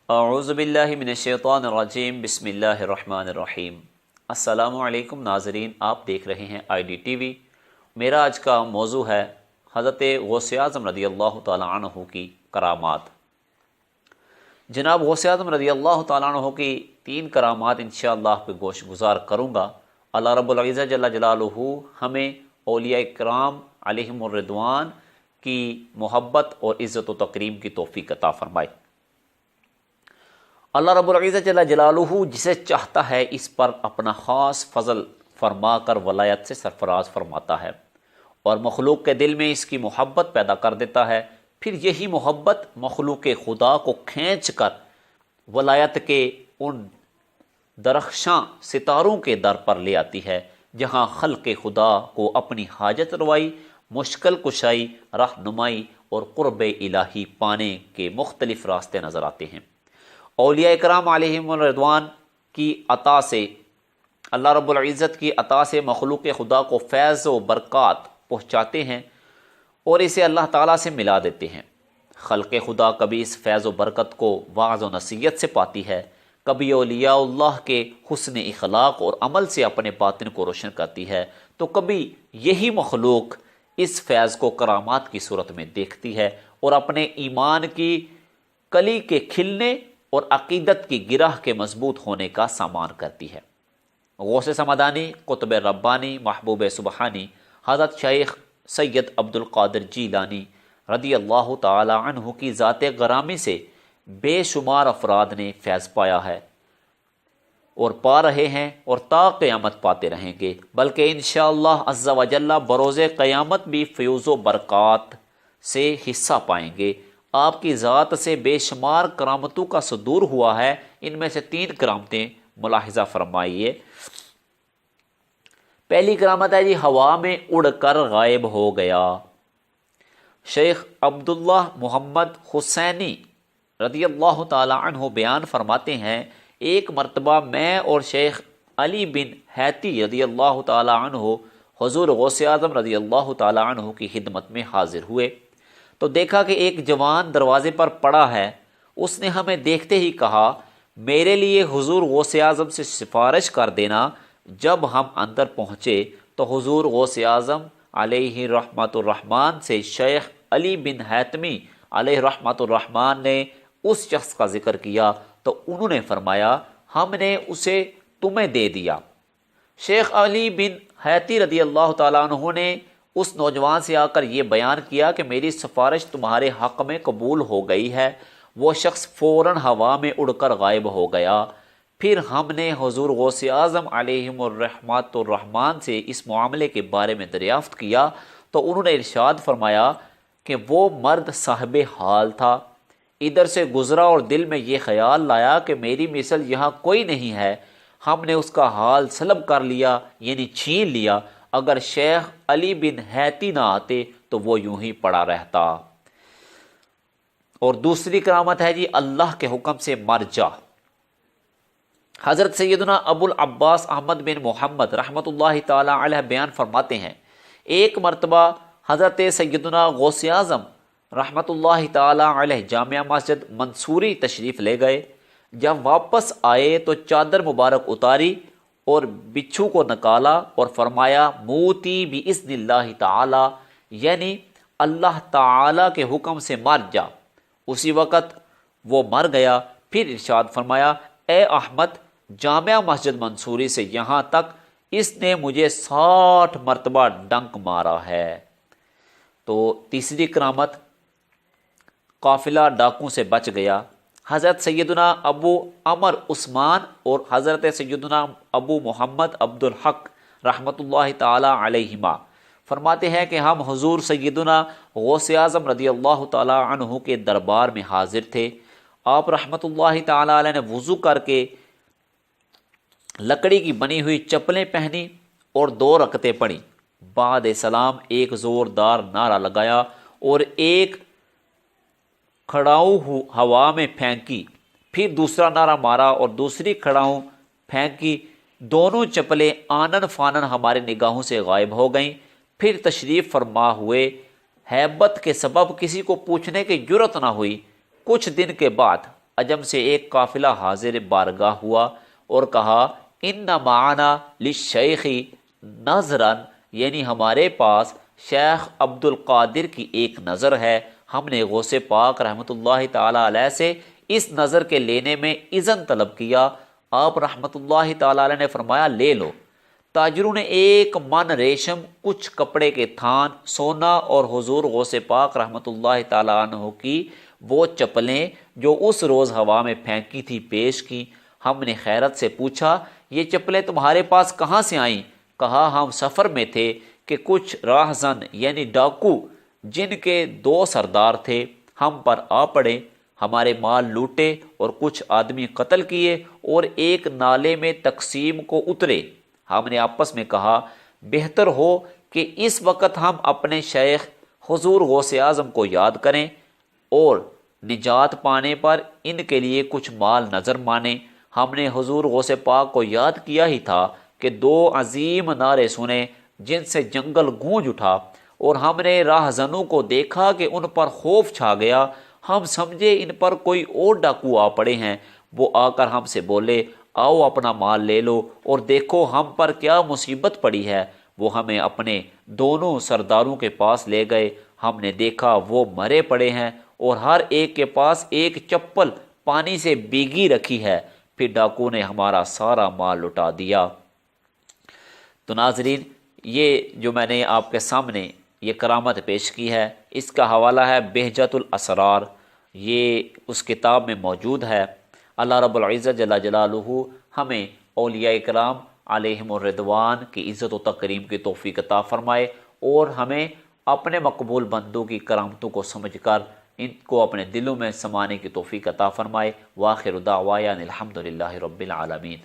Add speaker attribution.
Speaker 1: اعوذ باللہ من الشیطان الرجیم، بسم اللہ الرحمن الرحیم۔ السلام علیکم ناظرین، آپ دیکھ رہے ہیں آئی ڈی ٹی وی۔ میرا آج کا موضوع ہے حضرت غوث اعظم رضی اللہ تعالیٰ عنہ کی کرامات۔ جناب غوث اعظم رضی اللہ تعالیٰ عنہ کی 3 کرامات انشاءاللہ آپ پہ گوش گزار کروں گا۔ اللہ رب العزت جل جلالہ ہمیں اولیاء کرام علیہم الرضوان کی محبت اور عزت و تکریم کی توفیق عطا فرمائے۔ اللہ رب العزت جل جلالہ جسے چاہتا ہے اس پر اپنا خاص فضل فرما کر ولایت سے سرفراز فرماتا ہے اور مخلوق کے دل میں اس کی محبت پیدا کر دیتا ہے۔ پھر یہی محبت مخلوق خدا کو کھینچ کر ولایت کے ان درخشاں ستاروں کے در پر لے آتی ہے جہاں خلق خدا کو اپنی حاجت روائی، مشکل کشائی، رہنمائی اور قرب الہی پانے کے مختلف راستے نظر آتے ہیں۔ اولیاء اکرام علیہم الرضوان کی عطا سے، اللہ رب العزت کی عطا سے مخلوق خدا کو فیض و برکات پہنچاتے ہیں اور اسے اللہ تعالیٰ سے ملا دیتے ہیں۔ خلق خدا کبھی اس فیض و برکت کو وعظ و نصیحت سے پاتی ہے، کبھی اولیاء اللہ کے حسن اخلاق اور عمل سے اپنے باطن کو روشن کرتی ہے، تو کبھی یہی مخلوق اس فیض کو کرامات کی صورت میں دیکھتی ہے اور اپنے ایمان کی کلی کے کھلنے اور عقیدت کی گرہ کے مضبوط ہونے کا سامان کرتی ہے۔ غوث سمدانی، قطب ربانی، محبوب سبحانی حضرت شیخ سید عبد القادر جیلانی رضی اللہ تعالی عنہ کی ذات گرامی سے بے شمار افراد نے فیض پایا ہے اور پا رہے ہیں اور تا قیامت پاتے رہیں گے، بلکہ انشاءاللہ عز و جل بروز قیامت بھی فیوز و برکات سے حصہ پائیں گے۔ آپ کی ذات سے بے شمار کرامتوں کا صدور ہوا ہے، ان میں سے 3 کرامتیں ملاحظہ فرمائیے۔ پہلی کرامت ہے ہوا میں اڑ کر غائب ہو گیا۔ شیخ عبداللہ محمد حسینی رضی اللہ تعالی عنہ بیان فرماتے ہیں، ایک مرتبہ میں اور شیخ علی بن حیتی رضی اللہ تعالی عنہ حضور غوث اعظم رضی اللہ تعالی عنہ کی خدمت میں حاضر ہوئے تو دیکھا کہ ایک جوان دروازے پر پڑا ہے۔ اس نے ہمیں دیکھتے ہی کہا، میرے لیے حضور غوث اعظم سے سفارش کر دینا۔ جب ہم اندر پہنچے تو حضور غوث اعظم علیہ رحمت الرحمن سے شیخ علی بن حیتمی علیہ رحمت الرحمن نے اس شخص کا ذکر کیا تو انہوں نے فرمایا، ہم نے اسے تمہیں دے دیا۔ شیخ علی بن حیتی رضی اللہ تعالیٰ عنہ نے اس نوجوان سے آ کر یہ بیان کیا کہ میری سفارش تمہارے حق میں قبول ہو گئی ہے۔ وہ شخص فوراً ہوا میں اڑ کر غائب ہو گیا۔ پھر ہم نے حضور غوث اعظم علیہم الرحمت الرحمن سے اس معاملے کے بارے میں دریافت کیا تو انہوں نے ارشاد فرمایا کہ وہ مرد صاحب حال تھا، ادھر سے گزرا اور دل میں یہ خیال لایا کہ میری مثل یہاں کوئی نہیں ہے۔ ہم نے اس کا حال سلب کر لیا، یعنی چھین لیا۔ اگر شیخ علی بن حیتی نہ آتے تو وہ یوں ہی پڑا رہتا۔ اور دوسری کرامت ہے اللہ کے حکم سے مر جا۔ حضرت سیدنا ابو العباس احمد بن محمد رحمۃ اللہ تعالی علیہ بیان فرماتے ہیں، ایک مرتبہ حضرت سیدنا غوث اعظم رحمۃ اللہ تعالی علیہ جامع مسجد منصوری تشریف لے گئے۔ جب واپس آئے تو چادر مبارک اتاری اور بچھو کو نکالا اور فرمایا، موتی باذن اللہ تعالی، یعنی اللہ تعالی کے حکم سے مر جا۔ اسی وقت وہ مر گیا۔ پھر ارشاد فرمایا، اے احمد، جامع مسجد منصوری سے یہاں تک اس نے مجھے 60 مرتبہ ڈنک مارا ہے۔ تو تیسری کرامت، قافلہ ڈاکوں سے بچ گیا۔ حضرت سیدنا ابو عمر عثمان اور حضرت سیدنا ابو محمد عبد الحق رحمۃ اللہ تعالی علیہما فرماتے ہیں کہ ہم حضور سیدنا غوث اعظم رضی اللہ تعالی عنہ کے دربار میں حاضر تھے۔ آپ رحمۃ اللہ تعالی علیہ نے وضو کر کے لکڑی کی بنی ہوئی چپلیں پہنی اور 2 رکعتیں پڑھی۔ بعد سلام ایک زوردار نعرہ لگایا اور ایک کھڑاؤں ہوا میں پھینکی، پھر دوسرا نعرہ مارا اور دوسری کھڑاؤں پھینکی۔ دونوں چپلیں آنن فانن ہمارے نگاہوں سے غائب ہو گئیں۔ پھر تشریف فرما ہوئے، ہیبت کے سبب کسی کو پوچھنے کی جرت نہ ہوئی۔ کچھ دن کے بعد عجم سے ایک قافلہ حاضر بارگاہ ہوا اور کہا ان معنا للشیخ نظرا، یعنی ہمارے پاس شیخ عبد القادر کی ایک نظر ہے، ہم نے غوث پاک رحمۃ اللہ تعالی علیہ سے اس نظر کے لینے میں اذن طلب کیا۔ آپ رحمۃ اللہ تعالی علیہ نے فرمایا لے لو۔ تاجروں نے 1 من ریشم، کچھ کپڑے کے تھان، سونا اور حضور غوث پاک رحمۃ اللہ تعالی عنہ کی وہ چپلیں جو اس روز ہوا میں پھینکی تھی پیش کی۔ ہم نے خیرت سے پوچھا یہ چپلیں تمہارے پاس کہاں سے آئیں؟ کہا ہم سفر میں تھے کہ کچھ راہزن یعنی ڈاکو جن کے 2 سردار تھے ہم پر آ پڑے، ہمارے مال لوٹے اور کچھ آدمی قتل کیے اور ایک نالے میں تقسیم کو اترے۔ ہم نے آپس میں کہا بہتر ہو کہ اس وقت ہم اپنے شیخ حضور غوث اعظم کو یاد کریں اور نجات پانے پر ان کے لیے کچھ مال نظر مانیں۔ ہم نے حضور غوث پاک کو یاد کیا ہی تھا کہ 2 عظیم نعرے سنے جن سے جنگل گونج اٹھا اور ہم نے راہزنوں کو دیکھا کہ ان پر خوف چھا گیا۔ ہم سمجھے ان پر کوئی اور ڈاکو آ پڑے ہیں۔ وہ آ کر ہم سے بولے آؤ اپنا مال لے لو اور دیکھو ہم پر کیا مصیبت پڑی ہے۔ وہ ہمیں اپنے دونوں سرداروں کے پاس لے گئے۔ ہم نے دیکھا وہ مرے پڑے ہیں اور ہر ایک کے پاس ایک چپل پانی سے بھیگی رکھی ہے۔ پھر ڈاکو نے ہمارا سارا مال لٹا دیا۔ تو ناظرین، یہ جو میں نے آپ کے سامنے یہ کرامت پیش کی ہے اس کا حوالہ ہے بہجت الاسرار، یہ اس کتاب میں موجود ہے۔ اللہ رب العزت جل جلالہ ہمیں اولیاء کرام علیہم الرضوان کی عزت و تکریم کی توفیق عطا فرمائے اور ہمیں اپنے مقبول بندوں کی کرامتوں کو سمجھ کر ان کو اپنے دلوں میں سمانے کی توفیق عطا فرمائے۔ وآخر دعوانا الحمدللہ رب العالمین۔